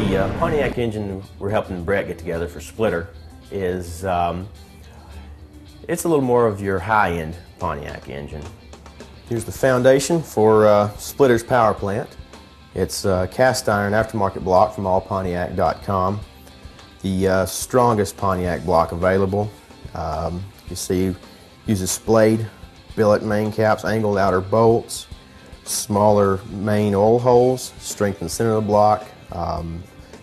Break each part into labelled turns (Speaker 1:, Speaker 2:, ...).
Speaker 1: The Pontiac engine we're helping Brett get together for Splitter is it's a little more of your high-end Pontiac engine. Here's the foundation for Splitter's power plant. It's a cast iron aftermarket block from allpontiac.com. The strongest Pontiac block available. You see, uses splayed billet main caps, angled outer bolts, smaller main oil holes, strength in the center of the block.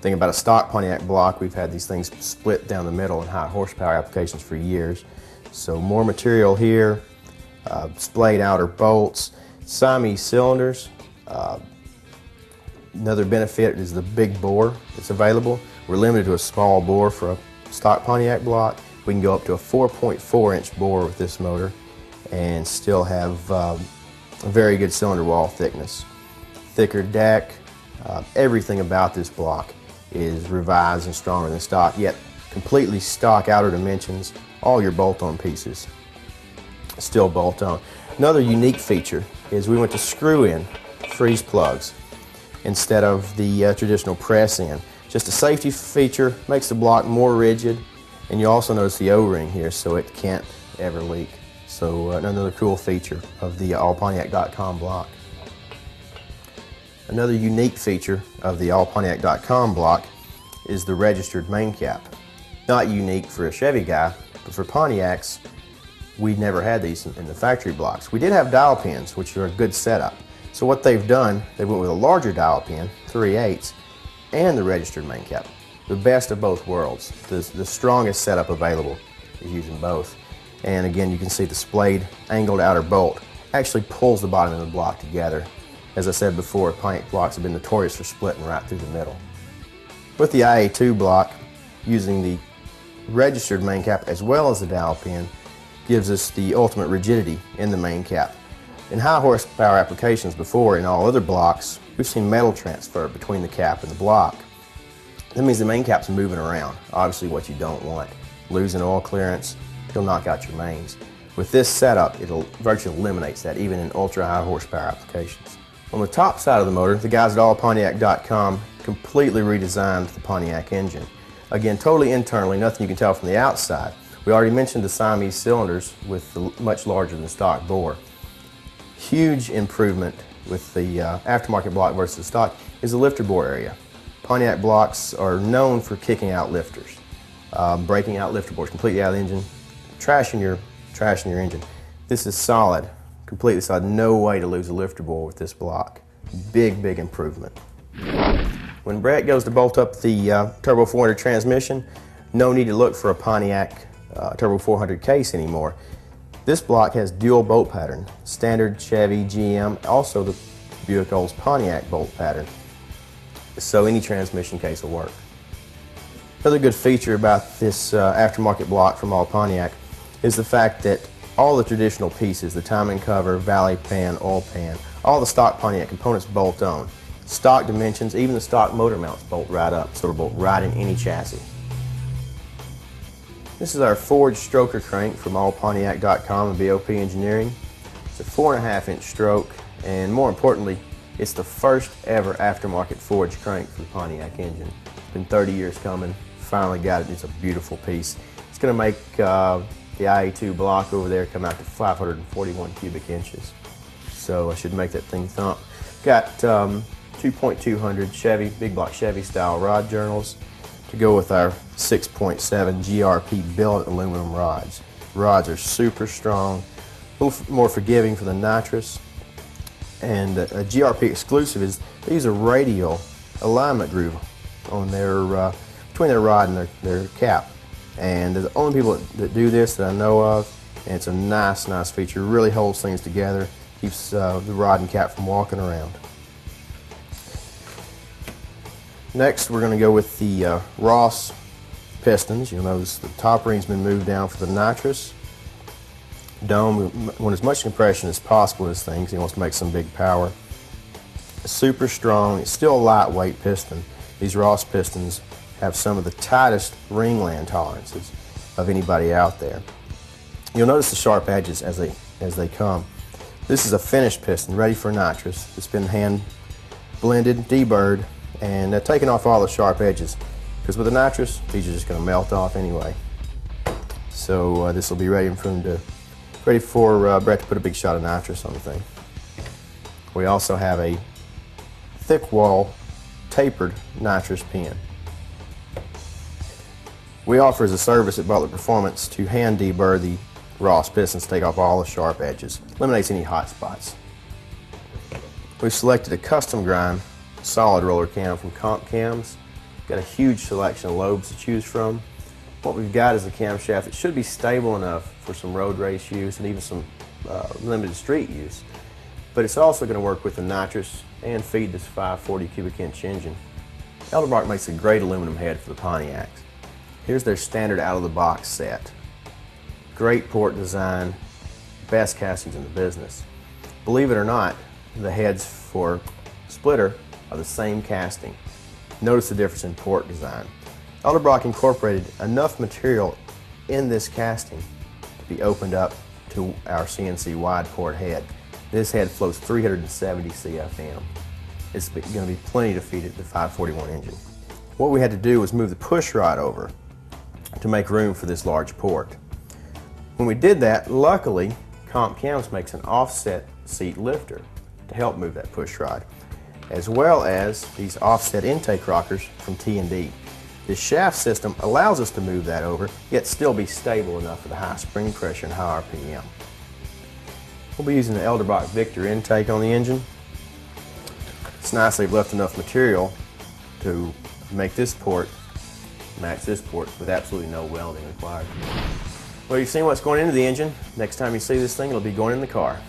Speaker 1: Thing about a stock Pontiac block, we've had these things split down the middle in high horsepower applications for years. So more material here, splayed outer bolts, Siamese cylinders. Another benefit is the big bore that's available. We're limited to a small bore for a stock Pontiac block. We can go up to a 4.4 inch bore with this motor and still have a very good cylinder wall thickness. Thicker deck, everything about this block is revised and stronger than stock, yet completely stock outer dimensions, all your bolt-on pieces still bolt-on. Another unique feature is we went to screw-in freeze plugs instead of the traditional press-in. Just a safety feature, makes the block more rigid, and you also notice the O-ring here so it can't ever leak. So another cool feature of the allpontiac.com block. Another unique feature of the allpontiac.com block is the registered main cap. Not unique for a Chevy guy, but for Pontiacs, we never had these in the factory blocks. We did have dial pins, which are a good setup. So what they've done, they went with a larger dial pin, 3/8, and the registered main cap. The best of both worlds. The strongest setup available is using both. And again, you can see the splayed angled outer bolt actually pulls the bottom of the block together. As I said before, Pontiac blocks have been notorious for splitting right through the middle. With the IA2 block, using the registered main cap as well as the dowel pin gives us the ultimate rigidity in the main cap. In high horsepower applications before, in all other blocks, we've seen metal transfer between the cap and the block. That means the main cap's moving around, obviously what you don't want. Losing oil clearance, you'll knock out your mains. With this setup, it'll virtually eliminates that, even in ultra high horsepower applications. On the top side of the motor, the guys at allpontiac.com completely redesigned the Pontiac engine. Again, totally internally, nothing you can tell from the outside. We already mentioned the Siamese cylinders with the much larger than stock bore. Huge improvement with the aftermarket block versus the stock is the lifter bore area. Pontiac blocks are known for kicking out lifters, breaking out lifter bores completely out of the engine, trashing your engine. This is solid, completely solid. No way to lose a lifter bore with this block. Big, big improvement. When Brett goes to bolt up the Turbo 400 transmission, no need to look for a Pontiac Turbo 400 case anymore. This block has dual bolt pattern, standard Chevy, GM, also the Buick Olds Pontiac bolt pattern. So any transmission case will work. Another good feature about this aftermarket block from all Pontiac is the fact that all the traditional pieces, the timing cover, valley pan, oil pan, all the stock Pontiac components bolt on. Stock dimensions, even the stock motor mounts bolt right up, so it'll bolt right in any chassis. This is our forged stroker crank from allpontiac.com and BOP Engineering. It's a 4.5 inch stroke, and more importantly, it's the first ever aftermarket forged crank for the Pontiac engine. It's been 30 years coming, finally got it. It's a beautiful piece. It's going to make the IA2 block over there come out to 541 cubic inches. So I should make that thing thump. Got 2.200 Chevy, big block Chevy style rod journals to go with our 6.7 GRP billet aluminum rods. Rods are super strong, a little more forgiving for the nitrous. And a GRP exclusive is they use a radial alignment groove on their between their rod and their cap. And they're the only people that do this that I know of, and it's a nice feature. It really holds things together, keeps the rod and cap from walking around. Next, we're going to go with the Ross Pistons. You'll notice the top ring's been moved down for the nitrous. Dome, we want as much compression as possible in this thing because he wants to make some big power. Super strong, it's still a lightweight piston. These Ross pistons have some of the tightest ringland tolerances of anybody out there. You'll notice the sharp edges as they come. This is a finished piston ready for nitrous. It's been hand blended, deburred, and taking off all the sharp edges, because with the nitrous these are just going to melt off anyway. So this will be ready for Brett to put a big shot of nitrous on the thing. We also have a thick wall tapered nitrous pen. We offer as a service at Butler Performance to hand deburr the Ross pistons to take off all the sharp edges. Eliminates any hot spots. We've selected a custom grind solid roller cam from Comp Cams. Got a huge selection of lobes to choose from. What we've got is a camshaft that should be stable enough for some road race use and even some limited street use. But it's also going to work with the nitrous and feed this 540 cubic inch engine. Edelbrock makes a great aluminum head for the Pontiacs. Here's their standard out-of-the-box set. Great port design, best castings in the business. Believe it or not, the heads for splitter are the same casting. Notice the difference in port design. Edelbrock incorporated enough material in this casting to be opened up to our CNC wide port head. This head flows 370 CFM. It's going to be plenty to feed it the 541 engine. What we had to do was move the push rod over to make room for this large port. When we did that, luckily, Comp Cams makes an offset seat lifter to help move that push rod, as well as these offset intake rockers from T&D. This shaft system allows us to move that over, yet still be stable enough for the high spring pressure and high RPM. We'll be using the Edelbrock Victor intake on the engine. It's nice they've left enough material to make this port match this port with absolutely no welding required. Well, you've seen what's going into the engine. Next time you see this thing, it'll be going in the car.